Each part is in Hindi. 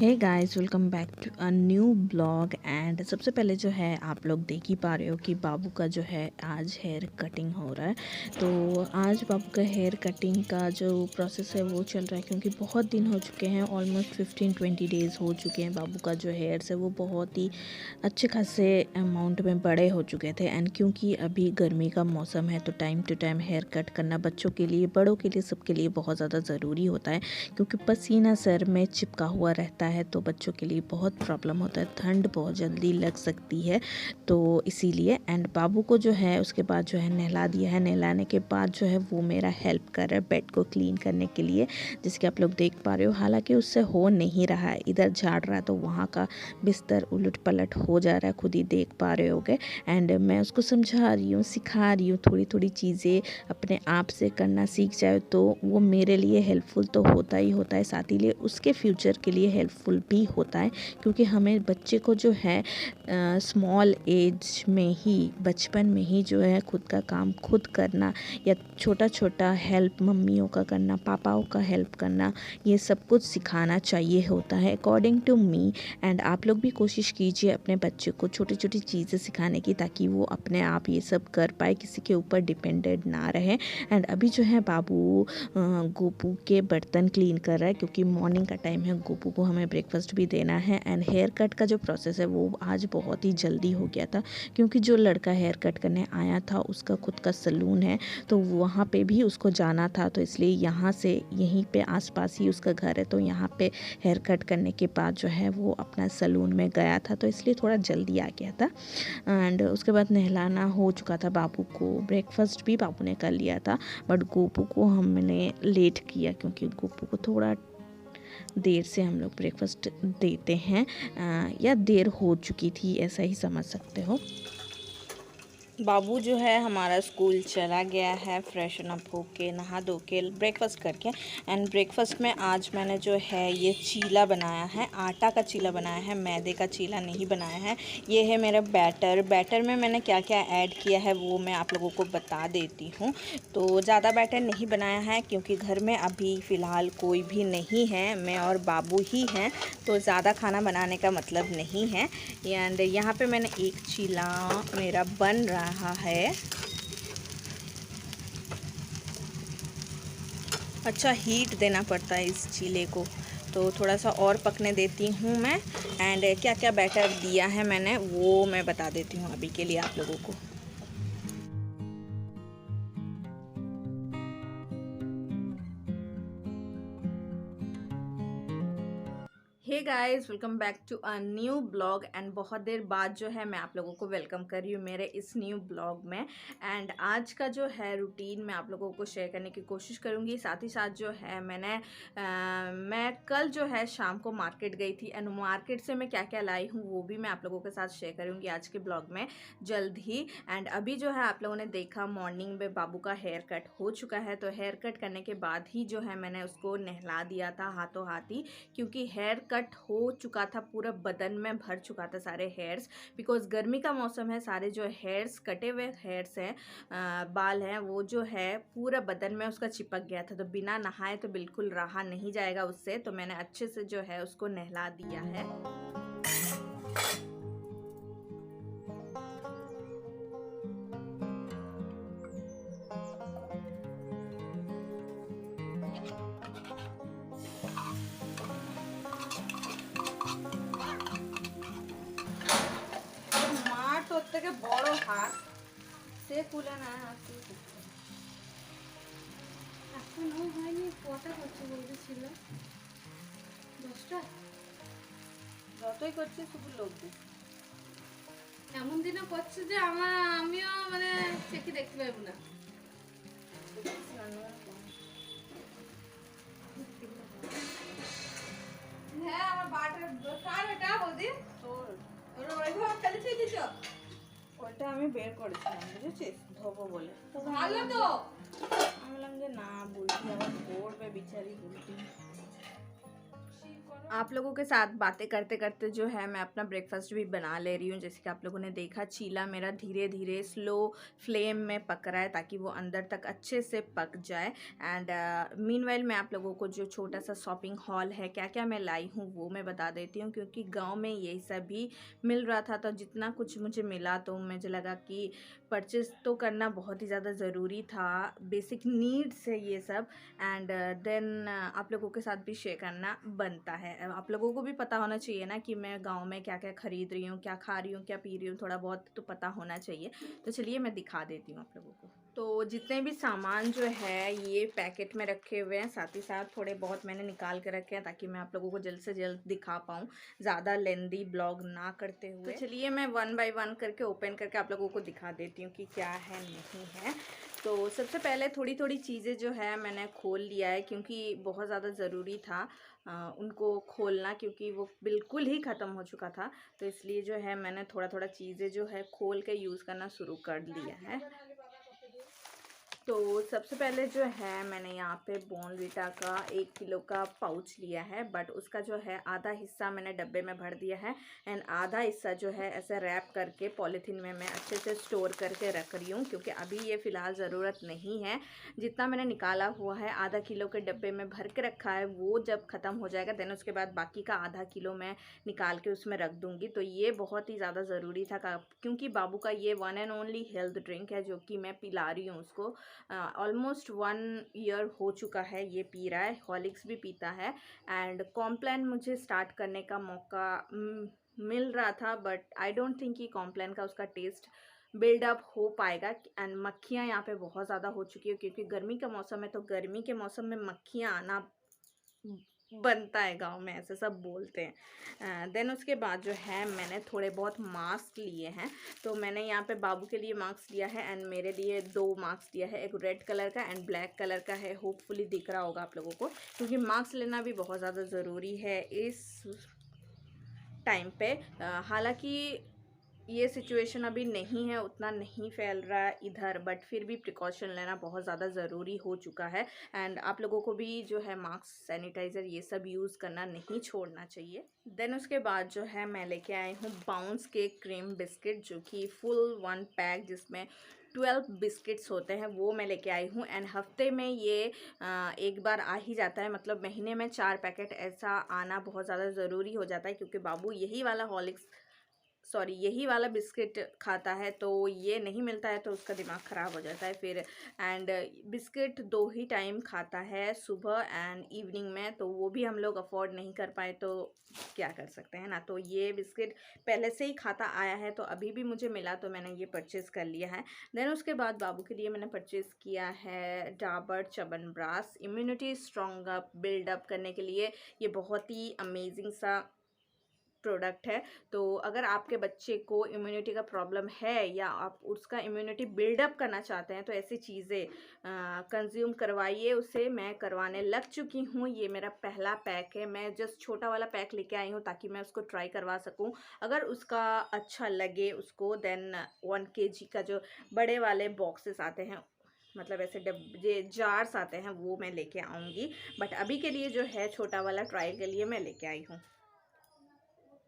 Hey guys, welcome back to a new blog. And सबसे पहले जो है आप लोग देख ही पा रहे हो कि बाबू का जो है आज हेयर कटिंग हो रहा है। तो आज बाबू का हेयर कटिंग का जो प्रोसेस है वो चल रहा है, क्योंकि बहुत दिन हो चुके हैं, ऑलमोस्ट 15-20 डेज़ हो चुके हैं। बाबू का जो हेयर्स है वो बहुत ही अच्छे खासे अमाउंट में बड़े हो चुके थे। एंड क्योंकि अभी गर्मी का मौसम है तो time to time hair cut करना बच्चों के लिए, बड़ों के लिए, सबके लिए बहुत ज़्यादा ज़रूरी होता है, क्योंकि पसीना सर में चिपका हुआ रहता है तो बच्चों के लिए बहुत प्रॉब्लम होता है, ठंड बहुत जल्दी लग सकती है। तो इसीलिए एंड बाबू को जो है उसके बाद जो है नहला दिया है। नहलाने के बाद जो है वो मेरा हेल्प कर रहा है बेड को क्लीन करने के लिए, जिसके आप लोग देख पा रहे हो। हालांकि उससे हो नहीं रहा है, इधर झाड़ रहा है तो वहाँ का बिस्तर उलट पलट हो जा रहा है, खुद ही देख पा रहे होगे। एंड मैं उसको समझा रही हूँ, सिखा रही हूँ, थोड़ी थोड़ी चीज़ें अपने आप से करना सीख जाए तो वो मेरे लिए हेल्पफुल तो होता ही होता है, साथ ही लिए उसके फ्यूचर के लिए हेल्पफुल भी होता है। क्योंकि हमें बच्चे को जो है स्मॉल एज में ही, बचपन में ही जो है खुद का काम खुद करना, या छोटा छोटा हेल्प मम्मियों का करना, पापाओं का हेल्प करना, ये सब कुछ सिखाना चाहिए होता है अकॉर्डिंग टू मी। एंड आप लोग भी कोशिश कीजिए अपने बच्चे को छोटी छोटी चीज़ें सिखाने की, ताकि वो अपने आप ये सब कर पाए, किसी के ऊपर डिपेंडेंट ना रहे। एंड अभी जो है बाबू गोपू के बर्तन क्लीन कर रहा है, क्योंकि मॉर्निंग का टाइम है, गोपू को हमें ब्रेकफास्ट भी देना है। एंड हेयर कट का जो प्रोसेस है वो आज बहुत ही जल्दी हो गया था, क्योंकि जो लड़का हेयर कट करने आया था उसका खुद का सलून है, तो वहाँ पे भी उसको जाना था। तो इसलिए यहाँ से, यहीं पे आसपास ही उसका घर है, तो यहाँ पे हेयर कट करने के बाद जो है वो अपना सलून में गया था, तो इसलिए थोड़ा जल्दी आ गया था। एंड उसके बाद नहलाना हो चुका था बाबू को, ब्रेकफास्ट भी बाबू ने कर लिया था। बट गोपू को हमने लेट किया, क्योंकि गोपू को थोड़ा देर से हम लोग ब्रेकफास्ट देते हैं, या देर हो चुकी थी, ऐसा ही समझ सकते हो। बाबू जो है हमारा स्कूल चला गया है, फ्रेशन अप होके, नहा धो के, ब्रेकफास्ट करके। एंड ब्रेकफास्ट में आज मैंने जो है ये चीला बनाया है, आटा का चीला बनाया है, मैदे का चीला नहीं बनाया है। ये है मेरा बैटर में मैंने क्या क्या ऐड किया है वो मैं आप लोगों को बता देती हूँ। तो ज़्यादा बैटर नहीं बनाया है, क्योंकि घर में अभी फ़िलहाल कोई भी नहीं है, मैं और बाबू ही हैं, तो ज़्यादा खाना बनाने का मतलब नहीं है। एंड यहाँ पे मैंने एक चीला मेरा बन रहा है। अच्छा हीट देना पड़ता है इस चीले को, तो थोड़ा सा और पकने देती हूँ मैं। एंड क्या क्या बैटर दिया है मैंने वो मैं बता देती हूँ अभी के लिए आप लोगों को। Hey guys, welcome back to a new blog. And बहुत देर बाद जो है मैं आप लोगों को वेलकम कर रही हूँ मेरे इस न्यू ब्लॉग में। एंड आज का जो है रूटीन मैं आप लोगों को शेयर करने की कोशिश करूँगी। साथ ही साथ जो है मैं कल जो है शाम को मार्केट गई थी, एंड मार्केट से मैं क्या क्या लाई हूँ वो भी मैं आप लोगों के साथ शेयर करूँगी आज के ब्लॉग में जल्द ही। एंड अभी जो है आप लोगों ने देखा मॉर्निंग में बाबू का हेयर कट हो चुका है, तो हेयर कट करने के बाद ही जो है मैंने उसको नहला दिया था हाथों हाथ ही, क्योंकि हेयर कट हो चुका था, पूरा बदन में भर चुका था सारे हेयर्स। बिकॉज गर्मी का मौसम है, सारे जो हेयर्स, कटे हुए हेयर्स हैं, बाल हैं, वो जो है पूरा बदन में उसका चिपक गया था, तो बिना नहाए तो बिल्कुल रहा नहीं जाएगा उससे। तो मैंने अच्छे से जो है उसको नहला दिया है। মার তোর থেকে বড় হাত, সে খুলে না হাত দিয়ে। এখনো হয়নি, কটা করছে বলতেছিল? 10টা। যতই করছে শুধু লোক দিস, এমন দিনও করছে যে আমিও মানে চেকে দেখতে পাবো না। হ্যাঁ, আমার বাটার কার এটা বৌদি? তোর। তোর ওইভাবে ফেলে দিয়েছিস? ওটা আমি বের করেছিলাম, বুঝেছিস, ধোবো বলে। তো ভালো তো। আমি বললাম যে না, বুলটি আবার পড়বে, বিচারি বুলটি। आप लोगों के साथ बातें करते करते जो है मैं अपना ब्रेकफास्ट भी बना ले रही हूँ। जैसे कि आप लोगों ने देखा, चीला मेरा धीरे धीरे स्लो फ्लेम में पक रहा है ताकि वो अंदर तक अच्छे से पक जाए। एंड मीनवाइल मैं आप लोगों को जो छोटा सा शॉपिंग हॉल है, क्या क्या मैं लाई हूँ वो मैं बता देती हूँ, क्योंकि गांव में यही सब भी मिल रहा था। तो जितना कुछ मुझे मिला तो मुझे लगा कि परचेज तो करना बहुत ही ज़्यादा ज़रूरी था, बेसिक नीड्स है ये सब। एंड देन आप लोगों के साथ भी शेयर करना बनता है। आप लोगों को भी पता होना चाहिए ना कि मैं गांव में क्या क्या खरीद रही हूँ, क्या खा रही हूँ, क्या पी रही हूँ, थोड़ा बहुत तो पता होना चाहिए। तो चलिए मैं दिखा देती हूँ आप लोगों को। तो जितने भी सामान जो है ये पैकेट में रखे हुए हैं, साथ ही साथ थोड़े बहुत मैंने निकाल के रखे हैं ताकि मैं आप लोगों को जल्द से जल्द दिखा पाऊँ, ज़्यादा लेंदी ब्लॉग ना करते हुए। तो चलिए मैं 1 बाय 1 करके ओपन करके आप लोगों को दिखा देती हूँ कि क्या है नहीं है। तो सबसे पहले थोड़ी थोड़ी चीज़ें जो है मैंने खोल लिया है, क्योंकि बहुत ज़्यादा ज़रूरी था उनको खोलना, क्योंकि वो बिल्कुल ही ख़त्म हो चुका था। तो इसलिए जो है मैंने थोड़ा थोड़ा चीज़ें जो है खोल के यूज़ करना शुरू कर दिया है। तो सबसे पहले जो है मैंने यहाँ पे बॉर्नवीटा का 1 किलो का पाउच लिया है, बट उसका जो है आधा हिस्सा मैंने डब्बे में भर दिया है एंड आधा हिस्सा जो है ऐसे रैप करके पॉलीथीन में मैं अच्छे से स्टोर करके रख रही हूँ, क्योंकि अभी ये फ़िलहाल ज़रूरत नहीं है। जितना मैंने निकाला हुआ है आधा किलो के डब्बे में भर के रखा है, वो जब ख़त्म हो जाएगा देन उसके बाद बाकी का आधा किलो मैं निकाल के उसमें रख दूँगी। तो ये बहुत ही ज़्यादा ज़रूरी था क्योंकि बाबू का ये one and only health drink है जो कि मैं पिला रही हूँ उसको। ऑलमोस्ट 1 ईयर हो चुका है ये पी रहा है, हॉर्लिक्स भी पीता है। एंड कॉम्प्लान मुझे स्टार्ट करने का मौका मिल रहा था, बट आई डोंट थिंक कि कॉम्प्लान का उसका टेस्ट बिल्डअप हो पाएगा। एंड मक्खियाँ यहाँ पे बहुत ज़्यादा हो चुकी है, क्योंकि गर्मी का मौसम है, तो गर्मी के मौसम में मक्खियाँ आना बनता है, गांव में ऐसे सब बोलते हैं। देन उसके बाद जो है मैंने थोड़े बहुत मास्क लिए हैं। तो मैंने यहाँ पे बाबू के लिए मास्क लिया है एंड मेरे लिए 2 मास्क लिया है, एक रेड कलर का एंड ब्लैक कलर का है। होपफुली दिख रहा होगा आप लोगों को, क्योंकि मास्क लेना भी बहुत ज़्यादा ज़रूरी है इस टाइम पे। हालांकि ये सिचुएशन अभी नहीं है, उतना नहीं फैल रहा है इधर, बट फिर भी प्रिकॉशन लेना बहुत ज़्यादा ज़रूरी हो चुका है। एंड आप लोगों को भी जो है मास्क, सैनिटाइज़र ये सब यूज़ करना नहीं छोड़ना चाहिए। देन उसके बाद जो है मैं लेके आई हूँ बाउंस के क्रीम बिस्किट, जो कि फुल 1 पैक जिसमें 12 बिस्किट्स होते हैं, वो मैं लेके आई हूँ। एंड हफ्ते में ये एक बार आ ही जाता है, मतलब महीने में 4 पैकेट ऐसा आना बहुत ज़्यादा ज़रूरी हो जाता है, क्योंकि बाबू यही वाला बिस्किट खाता है, तो ये नहीं मिलता है तो उसका दिमाग ख़राब हो जाता है फिर। एंड बिस्किट 2 ही टाइम खाता है, सुबह एंड इवनिंग में, तो वो भी हम लोग अफोर्ड नहीं कर पाए तो क्या कर सकते हैं ना। तो ये बिस्किट पहले से ही खाता आया है, तो अभी भी मुझे मिला तो मैंने ये परचेज़ कर लिया है। देन उसके बाद बाबू के लिए मैंने परचेज़ किया है Dabur chyawanprash, immunity strong up buildup करने के लिए। ये बहुत ही अमेजिंग सा प्रोडक्ट है। तो अगर आपके बच्चे को इम्यूनिटी का प्रॉब्लम है या आप उसका इम्यूनिटी बिल्डअप करना चाहते हैं, तो ऐसी चीज़ें कंज्यूम करवाइए उसे। मैं करवाने लग चुकी हूँ, ये मेरा पहला पैक है। मैं जस्ट छोटा वाला पैक लेके आई हूँ ताकि मैं उसको ट्राई करवा सकूँ। अगर उसका अच्छा लगे उसको, देन 1 kg का जो बड़े वाले बॉक्सेस आते हैं, मतलब ऐसे डब्बे जार्स आते हैं, वो मैं लेके आऊँगी। बट अभी के लिए जो है छोटा वाला ट्रायल के लिए मैं लेके आई हूँ।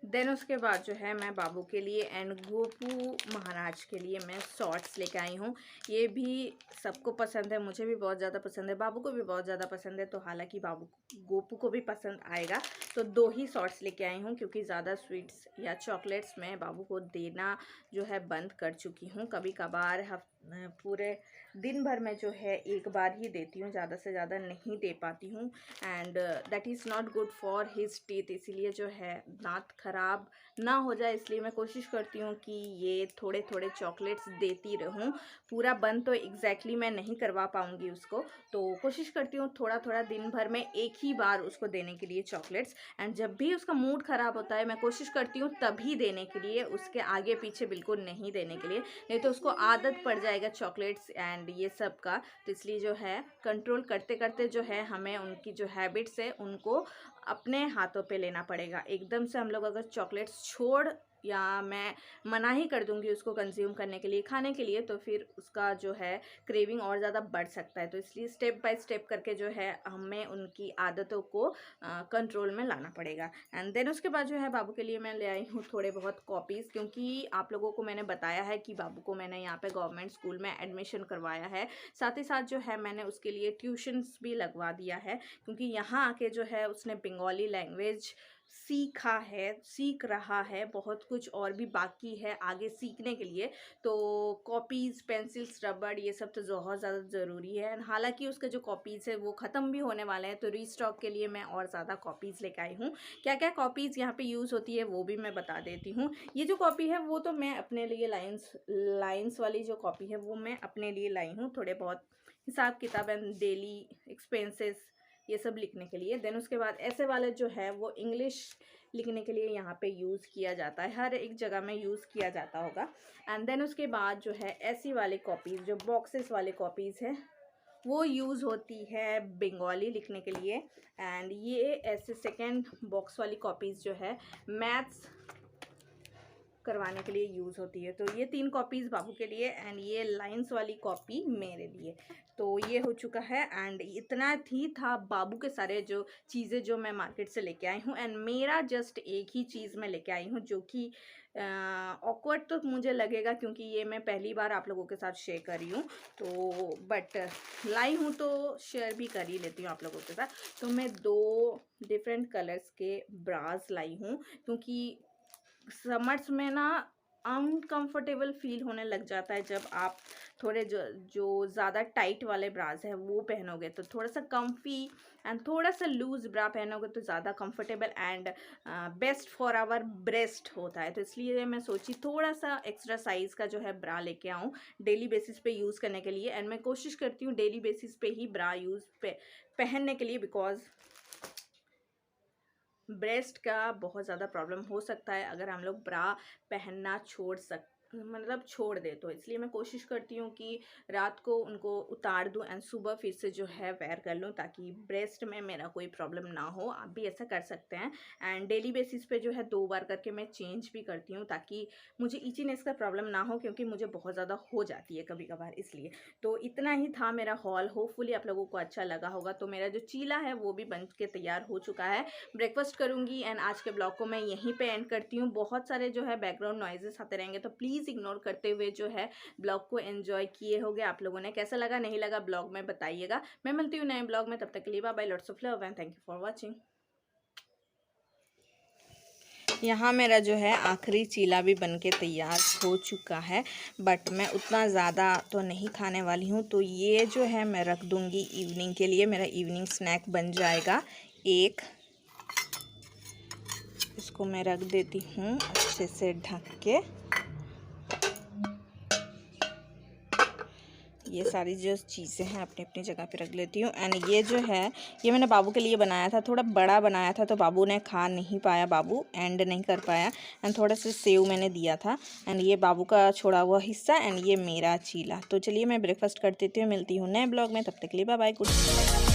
देन उसके बाद जो है मैं बाबू के लिए एंड गोपू महाराज के लिए मैं शॉर्ट्स लेके आई हूँ। ये भी सबको पसंद है, मुझे भी बहुत ज़्यादा पसंद है, बाबू को भी बहुत ज़्यादा पसंद है। तो हालांकि गोपू को भी पसंद आएगा, तो 2 ही शॉर्ट्स लेके आई हूँ, क्योंकि ज़्यादा स्वीट्स या चॉकलेट्स मैं बाबू को देना जो है बंद कर चुकी हूँ। कभी कभार पूरे दिन भर में जो है 1 बार ही देती हूँ, ज़्यादा से ज़्यादा नहीं दे पाती हूँ। And that is not good for his teeth, इसीलिए जो है दांत खराब ना हो जाए, इसलिए मैं कोशिश करती हूँ कि ये थोड़े थोड़े चॉकलेट्स देती रहूँ। पूरा बंद तो एग्जैक्टली मैं नहीं करवा पाऊँगी उसको, तो कोशिश करती हूँ थोड़ा थोड़ा दिन भर में 1 ही बार उसको देने के लिए चॉकलेट्स। एंड जब भी उसका मूड ख़राब होता है मैं कोशिश करती हूँ तभी देने के लिए, उसके आगे पीछे बिल्कुल नहीं देने के लिए, नहीं तो उसको आदत पड़ जाएगा चॉकलेट्स एंड ये सब का। तो इसलिए जो है कंट्रोल करते करते जो है हमें उनकी जो हैबिट्स है उनको अपने हाथों पे लेना पड़ेगा। एकदम से हम लोग अगर चॉकलेट्स छोड़ या मैं मना ही कर दूंगी उसको कंज्यूम करने के लिए, खाने के लिए, तो फिर उसका जो है क्रेविंग और ज़्यादा बढ़ सकता है। तो इसलिए स्टेप बाय स्टेप करके जो है हमें उनकी आदतों को कंट्रोल में लाना पड़ेगा। एंड देन उसके बाद जो है बाबू के लिए मैं ले आई हूँ थोड़े बहुत कॉपीज़, क्योंकि आप लोगों को मैंने बताया है कि बाबू को मैंने यहाँ पे गवर्नमेंट स्कूल में एडमिशन करवाया है। साथ ही साथ जो है मैंने उसके लिए ट्यूशन्स भी लगवा दिया है, क्योंकि यहाँ आके जो है उसने बंगाली लैंग्वेज सीख रहा है, बहुत कुछ और भी बाकी है आगे सीखने के लिए। तो कॉपीज़, पेंसिल्स, रबड़, ये सब तो बहुत ज़्यादा ज़रूरी है। हालांकि उसके जो कॉपीज़ है वो ख़त्म भी होने वाले हैं, तो रीस्टॉक के लिए मैं और ज़्यादा कॉपीज़ लेकर आई हूँ। क्या क्या कॉपीज़ यहाँ पे यूज़ होती है वो भी मैं बता देती हूँ। ये जो कॉपी है वो तो मैं अपने लिए लाइन्स वाली जो कॉपी है वो मैं अपने लिए लाई हूँ, थोड़े बहुत हिसाब किताब एंड डेली एक्सपेंसेस ये सब लिखने के लिए। देन उसके बाद ऐसे वाले जो है वो इंग्लिश लिखने के लिए यहाँ पे यूज़ किया जाता है, हर एक जगह में यूज़ किया जाता होगा। एंड देन उसके बाद जो है ऐसी वाली कॉपीज़, जो बॉक्सेस वाली कॉपीज़ है, वो यूज़ होती है बंगाली लिखने के लिए। एंड ये ऐसे सेकेंड बॉक्स वाली कॉपीज़ जो है मैथ्स करवाने के लिए यूज़ होती है। तो ये 3 कॉपीज़ बाबू के लिए एंड ये लाइंस वाली कॉपी मेरे लिए। तो ये हो चुका है एंड इतना ही था बाबू के सारे जो चीज़ें जो मैं मार्केट से लेके आई हूँ। एंड मेरा जस्ट एक ही चीज़ मैं लेके आई हूँ, जो कि ऑकवर्ड तो मुझे लगेगा, क्योंकि ये मैं पहली बार आप लोगों के साथ शेयर कर रही हूँ। तो बट लाई हूँ तो शेयर भी कर ही लेती हूँ आप लोगों के साथ। तो मैं 2 डिफरेंट कलर्स के ब्रास लाई हूँ, क्योंकि समर्स में ना अनकंफर्टेबल फील होने लग जाता है जब आप थोड़े जो ज़्यादा टाइट वाले ब्राज हैं वो पहनोगे। तो थोड़ा सा कंफी एंड थोड़ा सा लूज ब्रा पहनोगे तो ज़्यादा comfortable and best for our breast होता है। तो इसलिए मैं सोची थोड़ा सा एक्स्ट्रा साइज़ का जो है ब्रा लेके आऊँ डेली बेसिस पे यूज़ करने के लिए। एंड मैं कोशिश करती हूँ डेली बेसिस पे ही ब्रा पहनने के लिए, बिकॉज ब्रेस्ट का बहुत ज़्यादा प्रॉब्लम हो सकता है अगर हम लोग ब्रा पहनना छोड़ दे। तो इसलिए मैं कोशिश करती हूँ कि रात को उनको उतार दूँ एंड सुबह फिर से जो है वेयर कर लूँ, ताकि ब्रेस्ट में मेरा कोई प्रॉब्लम ना हो। आप भी ऐसा कर सकते हैं। एंड डेली बेसिस पे जो है 2 बार करके मैं चेंज भी करती हूँ, ताकि मुझे ईचीनेस का प्रॉब्लम ना हो, क्योंकि मुझे बहुत ज़्यादा हो जाती है कभी कभार, इसलिए। तो इतना ही था मेरा हॉल, होपफुली आप लोगों को अच्छा लगा होगा। तो मेरा जो चीला है वो भी बन के तैयार हो चुका है, ब्रेकफास्ट करूँगी। एंड आज के ब्लॉग को मैं यहीं पे एंड करती हूँ। बहुत सारे जो है बैकग्राउंड नॉइजेस आते रहेंगे, तो प्लीज़ इग्नोर करते हुए जो है ब्लॉग को एंजॉय किए होगे आप लोगों ने। कैसा लगा नहीं लगा ब्लॉग में बताइएगा। मैं मिलती हूँ नए ब्लॉग में, तब तक के लिए bye bye, lots of love and thank you for watching. यहाँ मेरा जो है आखिरी चीला भी बनके तैयार हो चुका है, बट मैं उतना ज़्यादा तो नहीं खाने वाली हूँ। तो ये जो है मैं रख दूँगी इवनिंग के लिए, मेरा इवनिंग स्नैक बन जाएगा। इसको मैं रख देती हूँ अच्छे से ढक के। ये सारी जो चीज़ें हैं अपनी अपनी जगह पे रख लेती हूँ। एंड ये जो है ये मैंने बाबू के लिए बनाया था, थोड़ा बड़ा बनाया था, तो बाबू ने खा नहीं पाया, बाबू एंड नहीं कर पाया। एंड थोड़ा सा सेव मैंने दिया था। एंड ये बाबू का छोड़ा हुआ हिस्सा एंड ये मेरा चीला। तो चलिए मैं ब्रेकफास्ट कर देती हूँ, मिलती हूँ नए ब्लॉग में, तब तक के लिए बाय बाय, गुड।